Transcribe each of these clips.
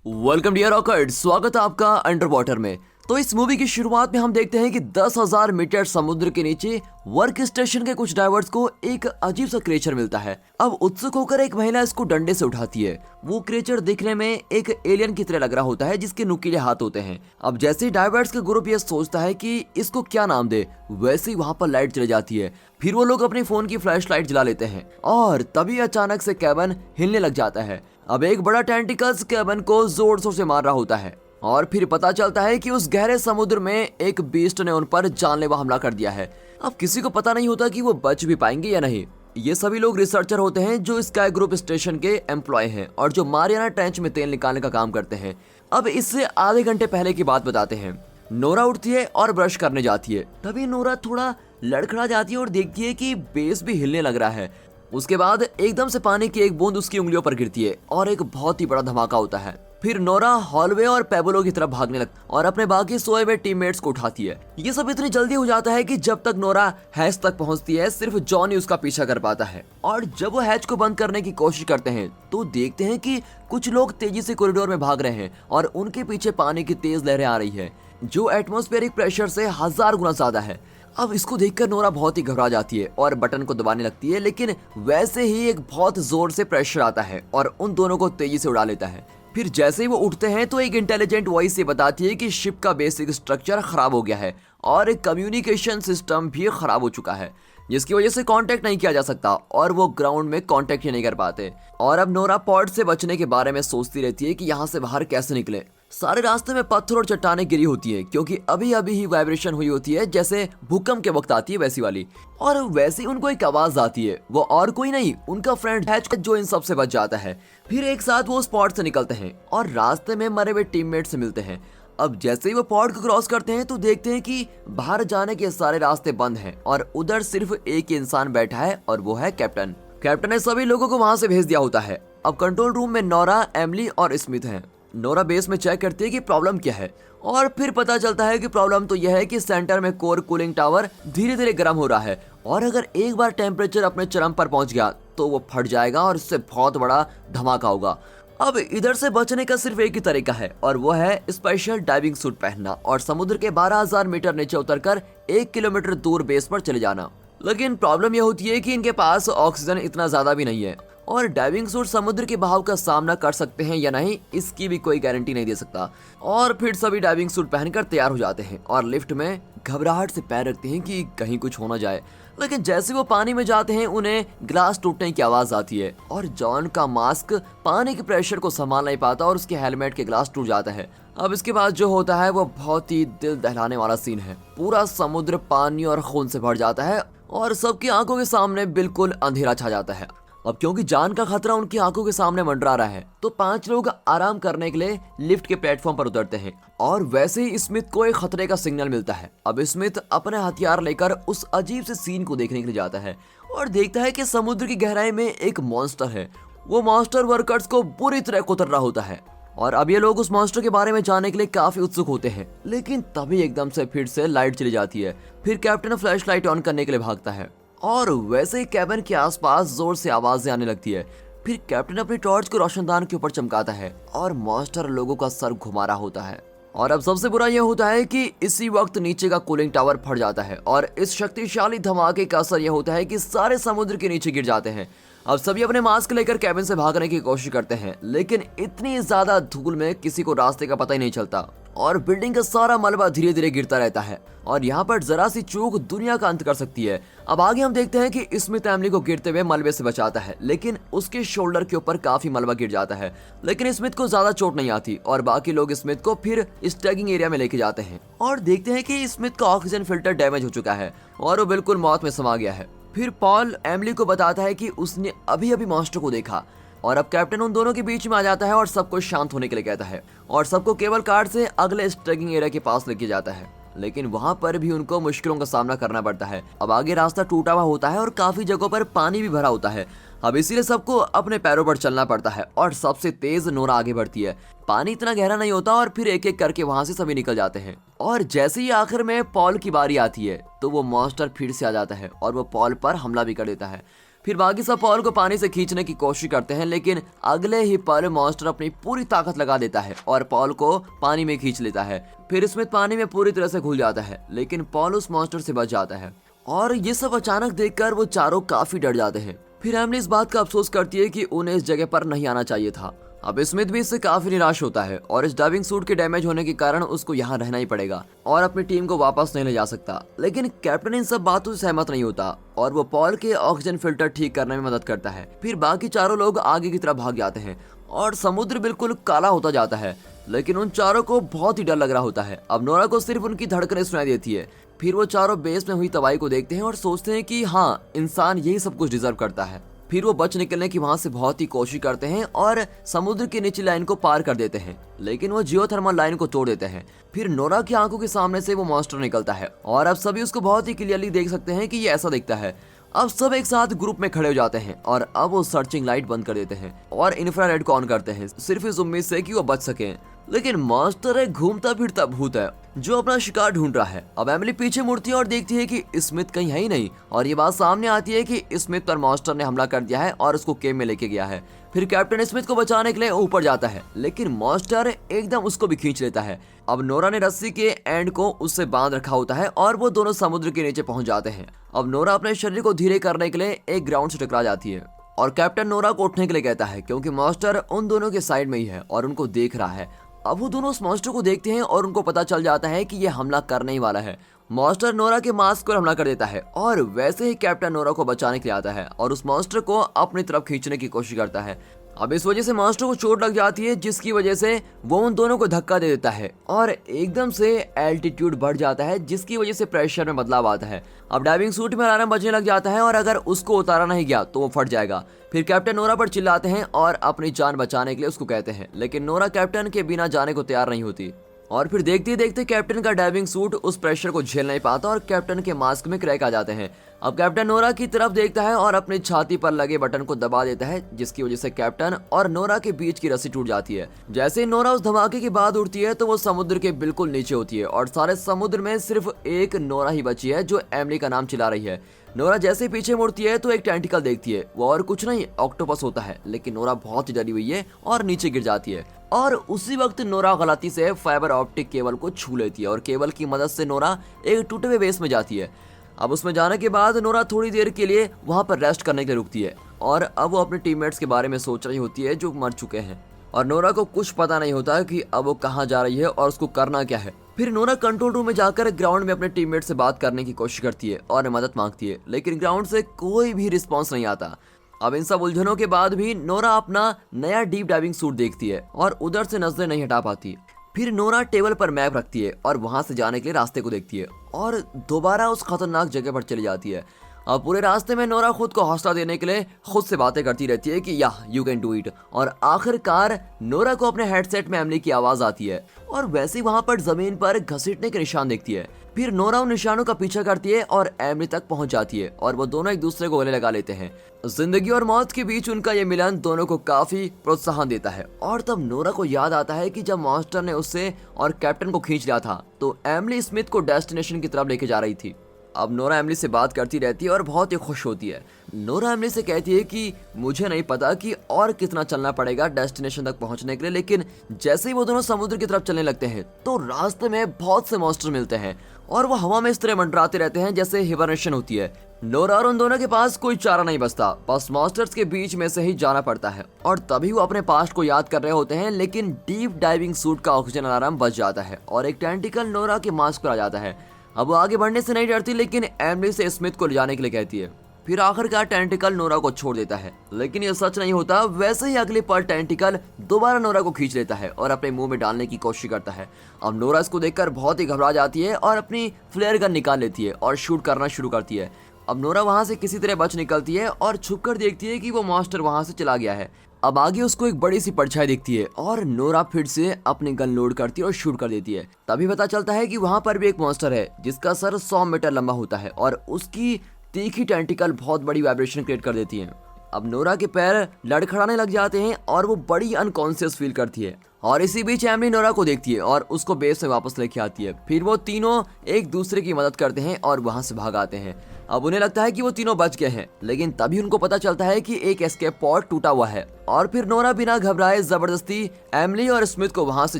Welcome dear रॉकर्ड, स्वागत है आपका अंडर वाटर में। तो इस मूवी की शुरुआत में हम देखते हैं कि 10,000 मीटर समुद्र के नीचे वर्क स्टेशन के कुछ डाइवर्स को एक अजीब सा क्रिएचर मिलता है। अब उत्सुक होकर एक महिला इसको डंडे से उठाती है। वो क्रिएचर दिखने में एक एलियन की तरह लग रहा होता है जिसके नुकीले हाथ होते हैं। अब जैसे ही डाइवर्स का ग्रुप ये सोचता है कि इसको क्या नाम दे, वैसे ही वहाँ पर लाइट चली जाती है। फिर वो लोग अपने फोन की फ्लैश लाइट जला लेते हैं और तभी अचानक से कैबिन हिलने लग जाता है। अब एक बड़ा टेंटिकल्स कैबिन को जोर शोर से मार रहा होता है और फिर पता चलता है कि उस गहरे समुद्र में एक बीस्ट ने उन पर जानलेवा हमला कर दिया है। अब किसी को पता नहीं होता कि वो बच भी पाएंगे या नहीं। ये सभी लोग रिसर्चर होते हैं जो स्काई ग्रुप स्टेशन के एम्प्लॉय हैं और जो मारियाना ट्रेंच में तेल निकालने का काम करते हैं। अब इससे आधे घंटे पहले की बात बताते हैं। नोरा उठती है और ब्रश करने जाती है। तभी नोरा थोड़ा लड़खड़ा जाती है और देखती है कि बेस भी हिलने लग रहा है। उसके बाद एकदम से पानी की एक बूंद उसकी उंगलियों पर गिरती है और एक बहुत ही बड़ा धमाका होता है। फिर नोरा हॉलवे और पेबलो की तरफ भागने लगती और अपने बाकी सोए हुए टीममेट्स को उठाती है। ये सब इतनी जल्दी हो जाता है कि जब तक नोरा हैच तक पहुंचती है सिर्फ जॉन ही उसका पीछा कर पाता है। और जब वो हैच को बंद करने की कोशिश करते हैं तो देखते हैं कि कुछ लोग तेजी से कॉरिडोर में भाग रहे हैं और उनके पीछे पानी की तेज लहरें आ रही है जो एटमॉस्फेरिक प्रेशर से 1000 गुना ज्यादा है। अब इसको देखकर नोरा बहुत ही घबरा जाती है और बटन को दबाने लगती है, लेकिन वैसे ही एक बहुत जोर से प्रेशर आता है और उन दोनों को तेजी से उड़ा लेता है। फिर जैसे ही वो उठते हैं तो एक इंटेलिजेंट वॉइस से बताती है कि शिप का बेसिक स्ट्रक्चर खराब हो गया है और एक कम्युनिकेशन सिस्टम भी खराब हो चुका है जिसकी वजह से कांटेक्ट नहीं किया जा सकता और वो ग्राउंड में कांटेक्ट ही नहीं कर पाते। और अब नोरा पॉड से बचने के बारे में सोचती रहती है कि यहाँ से बाहर कैसे निकले। सारे रास्ते में पत्थर और चट्टानें गिरी होती है क्योंकि अभी अभी ही वाइब्रेशन हुई होती है जैसे भूकंप के वक्त आती है वैसी वाली। और वैसे ही उनको एक आवाज आती है, वो और कोई नहीं उनका फ्रेंड हैच जो इन सब से बच जाता है। फिर एक साथ वो स्पॉट से निकलते हैं और रास्ते में मरे हुए टीममेट से मिलते हैं। अब जैसे ही वो पॉड को क्रॉस करते हैं तो देखते हैं कि बाहर जाने के सारे रास्ते बंद हैं और उधर सिर्फ एक इंसान बैठा है और वो है कैप्टन। कैप्टन ने सभी लोगों को वहां से भेज दिया होता है। अब कंट्रोल रूम में नोरा, एमिली और स्मिथ हैं। नोरा बेस में चेक करती है कि प्रॉब्लम क्या है और फिर पता चलता है कि प्रॉब्लम तो यह है कि सेंटर में कोर कूलिंग टावर धीरे धीरे गर्म हो रहा है और अगर एक बार टेम्परेचर अपने चरम पर पहुंच गया तो वो फट जाएगा और इससे बहुत बड़ा धमाका होगा। अब इधर से बचने का सिर्फ एक ही तरीका है और वो है स्पेशल डाइविंग सूट पहनना और समुद्र के 12,000 मीटर नीचे उतरकर 1 किलोमीटर दूर बेस पर चले जाना। लेकिन प्रॉब्लम यह होती है कि इनके पास ऑक्सीजन इतना ज्यादा भी नहीं है और डाइविंग सूट समुद्र के बहाव का सामना कर सकते हैं या नहीं इसकी भी कोई गारंटी नहीं दे सकता। और फिर सभी डाइविंग सूट पहनकर तैयार हो जाते हैं और लिफ्ट में घबराहट से पैर रखते हैं कि कहीं कुछ हो ना जाए। लेकिन जैसे वो पानी में जाते हैं उन्हें ग्लास टूटने की आवाज आती है और जॉन का मास्क पानी के प्रेशर को संभाल नहीं पाता और उसके हेलमेट के ग्लास टूट जाता है। अब इसके बाद जो होता है वो बहुत ही दिल दहलाने वाला सीन है। पूरा समुद्र पानी और खून से भर जाता है और सबकी आंखों के सामने बिल्कुल अंधेरा छा जाता है। अब क्योंकि जान का खतरा उनकी आंखों के सामने मंडरा रहा है तो 5 लोग आराम करने के लिए लिफ्ट के प्लेटफॉर्म पर उतरते हैं और वैसे ही स्मिथ को एक खतरे का सिग्नल मिलता है। अब स्मिथ अपने हथियार लेकर उस अजीब से सीन को देखने के लिए जाता है और देखता है कि समुद्र की गहराई में एक मॉन्स्टर है। वो मॉन्स्टर वर्कर्स को बुरी तरह कुतर रहा होता है और अब ये लोग उस मॉन्स्टर के बारे में जानने के लिए काफी उत्सुक होते हैं। लेकिन तभी एकदम से फिर से लाइट चली जाती है। फिर कैप्टन फ्लैश लाइट ऑन करने के लिए भागता है और वैसे ही कैबिन के आसपास जोर से आवाजें आने लगती है। फिर कैप्टन अपनी टॉर्च को रोशनदान के ऊपर चमकाता है और मॉन्स्टर लोगों का सर घुमा रहा होता है। और अब सबसे बुरा यह होता है कि इसी वक्त नीचे का कूलिंग टावर फट जाता है और इस शक्तिशाली धमाके का असर यह होता है कि सारे समुद्र के नीचे गिर जाते हैं। अब सभी अपने मास्क लेकर कैबिन से भागने की कोशिश करते हैं लेकिन इतनी ज्यादा धूल में किसी को रास्ते का पता ही नहीं चलता और बिल्डिंग का सारा मलबा धीरे धीरे गिरता रहता है और यहाँ पर जरा सी चूक दुनिया का अंत कर सकती है। अब आगे हम देखते हैं कि स्मिथ एमिली को गिरते हुए मलबे से बचाता है लेकिन उसके शोल्डर के ऊपर काफी मलबा गिर जाता है। लेकिन स्मिथ को ज्यादा चोट नहीं आती और बाकी लोग स्मिथ को फिर स्टैगिंग एरिया में लेके जाते हैं और देखते हैं कि स्मिथ का ऑक्सीजन फिल्टर डैमेज हो चुका है और वो बिल्कुल मौत में समा गया है। फिर पॉल एमिली को बताता है कि उसने अभी अभी मॉन्स्टर को देखा और अब कैप्टन उन दोनों के बीच में आ जाता है और सबको शांत होने के लिए कहता है और सबको केबल कार से अगले स्टैगिंग एरिया के पास लेके जाता है। लेकिन वहां पर भी उनको मुश्किलों का सामना करना पड़ता है। अब आगे रास्ता टूटा हुआ होता है और काफी जगहों पर पानी भी भरा होता है। अब इसीलिए सबको अपने पैरों पर चलना पड़ता है और सबसे तेज नोरा आगे बढ़ती है। पानी इतना गहरा नहीं होता और फिर एक एक करके वहां से सभी निकल जाते हैं और जैसे ही आखिर में पॉल की बारी आती है तो वो मॉन्स्टर फिर से आ जाता है और वो पॉल पर हमला भी कर देता है। फिर बाकी सब पॉल को पानी से खींचने की कोशिश करते हैं, लेकिन अगले ही पल मॉन्स्टर अपनी पूरी ताकत लगा देता है और पॉल को पानी में खींच लेता है। फिर स्मिथ पानी में पूरी तरह से घुल जाता है, लेकिन पॉल उस मॉन्स्टर से बच जाता है और ये सब अचानक देखकर वो चारों काफी डर जाते हैं। फिर एमिली इस बात का अफसोस करती है कि उन्हें इस जगह पर नहीं आना चाहिए था। अब स्मिथ भी इससे काफी निराश होता है और इस डाइविंग सूट के डैमेज होने के कारण उसको यहाँ रहना ही पड़ेगा और अपनी टीम को वापस नहीं ले जा सकता। लेकिन कैप्टन इन सब बातों से सहमत नहीं होता और वो पॉल के ऑक्सीजन फिल्टर ठीक करने में मदद करता है। फिर बाकी चारों लोग आगे की तरफ भाग जाते हैं और समुद्र बिल्कुल काला होता जाता है, लेकिन उन चारों को बहुत ही डर लग रहा होता है। अब नोरा को सिर्फ उनकी धड़कनें सुनाई देती है। फिर वो चारों बेस में हुई तबाही को देखते हैं और सोचते हैं कि हाँ, इंसान यही सब कुछ डिजर्व करता है। फिर वो बच निकलने की वहां से बहुत ही कोशिश करते हैं और समुद्र की निचली लाइन को पार कर देते हैं, लेकिन वो जियोथर्मल लाइन को तोड़ देते हैं। फिर नोरा की आंखों के सामने से वो मॉन्स्टर निकलता है और अब सभी उसको बहुत ही क्लियरली देख सकते हैं कि ये ऐसा दिखता है। अब सब एक साथ ग्रुप में खड़े हो जाते हैं और अब वो सर्चिंग लाइट बंद कर देते हैं और इंफ्रारेड को ऑन करते हैं, सिर्फ इस उम्मीद से कि वो बच सकें। लेकिन मॉन्स्टर एक घूमता फिरता भूत है जो अपना शिकार ढूंढ रहा है। अब एमिली पीछे मुड़ती है और देखती है कि स्मिथ कहीं है ही नहीं और ये बात सामने आती है कि स्मिथ पर मॉन्स्टर ने हमला कर दिया है और उसको केव में लेके गया है। फिर कैप्टन स्मिथ को बचाने के लिए ऊपर जाता है, लेकिन मॉन्स्टर एकदम उसको भी खींच लेता है। अब नोरा ने रस्सी के एंड को उससे बांध रखा होता है और वो दोनों समुद्र के नीचे पहुंच जाते हैं। अब नोरा अपने शरीर को धीरे करने के लिए एक ग्राउंड से टकरा जाती है और कैप्टन नोरा को उठने के लिए कहता है, क्योंकि मॉन्स्टर उन दोनों के साइड में ही है और उनको देख रहा है। अब वो दोनों उस मॉन्स्टर को देखते हैं और उनको पता चल जाता है कि ये हमला करने ही वाला है। मॉन्स्टर नोरा के मास्क पर हमला कर देता है और वैसे ही कैप्टन नोरा को बचाने के लिए आता है और उस मॉन्स्टर को अपनी तरफ खींचने की कोशिश करता है। अब इस वजह से मॉन्स्टर को चोट लग जाती है, जिसकी वजह से वो उन दोनों को धक्का दे देता है और एकदम से एल्टीट्यूड बढ़ जाता है, जिसकी वजह से प्रेशर में बदलाव आता है। अब डाइविंग सूट में अलार्म बजने लग जाता है और अगर उसको उतारा नहीं गया तो वो फट जाएगा। फिर कैप्टन नोरा पर चिल्लाते हैं और अपनी जान बचाने के लिए उसको कहते हैं, लेकिन नोरा कैप्टन के बिना जाने को तैयार नहीं होती और फिर देखते ही देखते कैप्टन का डाइविंग सूट उस प्रेशर को झेल नहीं पाता और कैप्टन के मास्क में क्रैक आ जाते हैं। अब कैप्टन नोरा की तरफ देखता है और अपनी छाती पर लगे बटन को दबा देता है, जिसकी वजह से कैप्टन और नोरा के बीच की रस्सी टूट जाती है। जैसे ही नोरा उस धमाके के बाद उड़ती है तो वो समुद्र के बिल्कुल नीचे होती है और सारे समुद्र में सिर्फ एक नोरा ही बची है जो एमिली का नाम चिल्ला रही है। नोरा जैसे पीछे मुड़ती है तो एक टेंटिकल देखती है, वो और कुछ नहीं ऑक्टोपस होता है, लेकिन नोरा बहुत ही डरी हुई है और नीचे गिर जाती है। और उसी वक्त नोरा गलती से फाइबर ऑप्टिक केबल को छू लेती है और केबल की मदद से नोरा एक टूटे हुए बेस में जाती है। अब उसमें जाने के बाद नोरा थोड़ी देर के लिए वहां पर रेस्ट करने के लिए रुकती है और अब वो अपने टीममेट्स के बारे में सोच रही होती है जो मर चुके हैं और नोरा को कुछ पता नहीं होता कि अब वो कहाँ जा रही है और उसको करना क्या है। फिर नोरा कंट्रोल रूम में जाकर ग्राउंड में अपने टीममेट से बात करने की कोशिश करती है और मदद मांगती है, लेकिन ग्राउंड से कोई भी रिस्पॉन्स नहीं आता। अब इन सब उलझनों के बाद भी नोरा अपना नया डीप डाइविंग सूट देखती है और उधर से नजरें नहीं हटा पाती। फिर नोरा टेबल पर मैप रखती है और वहां से जाने के लिए रास्ते को देखती है और दोबारा उस खतरनाक जगह पर चली जाती है। अब पूरे रास्ते में नोरा खुद को हौसला देने के लिए खुद से बातें करती रहती है कि या यू कैन डू इट, और आखिरकार नोरा को अपने हेडसेट में एमिली की आवाज आती है और वैसे ही वहां पर जमीन पर घसीटने के निशान देखती है। फिर नोरा उन निशानों का पीछा करती है और एमिली तक पहुंच जाती है और वो दोनों एक दूसरे को गले लगा लेते हैं। जिंदगी और मौत के बीच उनका ये मिलन दोनों को काफी प्रोत्साहन देता है और तब नोरा को याद आता है कि जब मॉन्स्टर ने उससे और कैप्टन को खींच लिया था तो एमिली स्मिथ को डेस्टिनेशन की तरफ लेके जा रही थी। अब नोरा एमिली से बात करती रहती है और बहुत ही खुश होती है। नोरा एमिली से कहती है कि मुझे नहीं पता कि और कितना चलना पड़ेगा डेस्टिनेशन तक पहुंचने के लिए, लेकिन जैसे ही वो दोनों समुद्र की तरफ चलने लगते हैं तो रास्ते में बहुत से मॉन्स्टर मिलते हैं और वो हवा में इस तरह मंडराते रहते हैं जैसे हिबरनेशन होती है। नोरा और उन दोनों के पास कोई चारा नहीं बचता, बस मॉन्स्टर्स के बीच में से ही जाना पड़ता है और तभी वो अपने पास्ट को याद कर रहे होते हैं, लेकिन डीप डाइविंग सूट का ऑक्सीजन अलार्म बच जाता है और एक टेंटिकल नोरा के मास्क पर आ जाता है। अब वो आगे बढ़ने से नहीं डरती, लेकिन एमिली से स्मिथ को ले जाने के लिए कहती है। फिर आखिरकार टेंटिकल नोरा को छोड़ देता है, लेकिन ये सच नहीं होता। वैसे ही अगले पल टेंटिकल दोबारा नोरा को खींच लेता है और अपने मुंह में डालने की कोशिश करता है। अब नोरा इसको देखकर बहुत ही घबरा जाती है और अपनी फ्लेयर गन निकाल लेती है और शूट करना शुरू करती है। अब नोरा वहां से किसी तरह बच निकलती है और छुपकर देखती है कि वो मॉन्स्टर वहां से चला गया है। अब आगे उसको एक बड़ी सी परछाई दिखती है और नोरा फिर से अपनी गन लोड करती है और शूट कर देती है। तभी पता चलता है कि वहां पर भी एक मॉन्स्टर है जिसका सर 100 मीटर लंबा होता है और उसकी तीखी टेंटिकल बहुत बड़ी वाइब्रेशन क्रिएट कर देती है। अब नोरा के पैर लड़खड़ाने लग जाते हैं और वो बड़ी अनकॉन्शियस फील करती है और इसी बीच एमली नोरा को देखती है और उसको बेस में वापस लेके आती है। फिर वो तीनों एक दूसरे की मदद करते हैं और वहां से भाग आते हैं। अब उन्हें लगता है कि वो तीनों बच गए हैं, लेकिन तभी उनको पता चलता है कि एक एस्केप पॉड टूटा हुआ है और फिर नोरा बिना घबराए जबरदस्ती एमली और स्मिथ को वहां से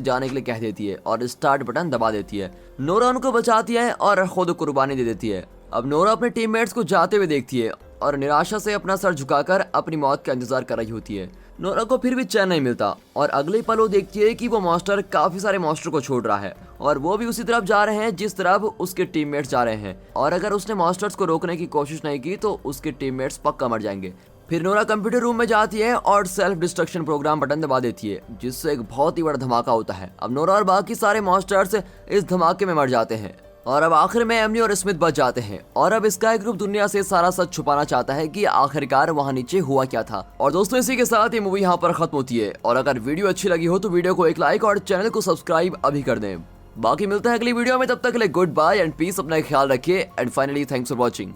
जाने के लिए कह देती है और स्टार्ट बटन दबा देती है। नोरा उनको बचाती है और खुद कुर्बानी दे देती है। अब नोरा अपने टीममेट्स को जाते हुए देखती है और निराशा से अपना सर झुकाकर अपनी मौत का इंतजार कर रही होती है। नोरा को फिर भी चैन नहीं मिलता और अगले पल वो देखती है कि वो मॉन्स्टर काफी सारे मॉन्स्टर को छोड़ रहा है और वो भी उसी तरफ जा रहे हैं जिस तरफ उसके टीममेट्स जा रहे हैं, और अगर उसने मॉन्स्टर्स को रोकने की कोशिश नहीं की तो उसके टीममेट्स पक्का मर जाएंगे। फिर नोरा कंप्यूटर रूम में जाती है और सेल्फ डिस्ट्रक्शन प्रोग्राम बटन दबा देती है, जिससे एक बहुत ही बड़ा धमाका होता है। अब नोरा और बाकी सारे मॉन्स्टर्स इस धमाके में मर जाते हैं और अब आखिर में एमली और स्मिथ बच जाते हैं। और अब स्काई ग्रुप दुनिया से सारा सच छुपाना चाहता है कि आखिरकार वहां नीचे हुआ क्या था। और दोस्तों, इसी के साथ ये मूवी यहाँ पर खत्म होती है। और अगर वीडियो अच्छी लगी हो तो वीडियो को एक लाइक और चैनल को सब्सक्राइब अभी कर दें। बाकी मिलते हैं अगली वीडियो में, तब तक के लिए गुड बाय एंड पीस। अपना ख्याल रखिए and finally thanks for watching.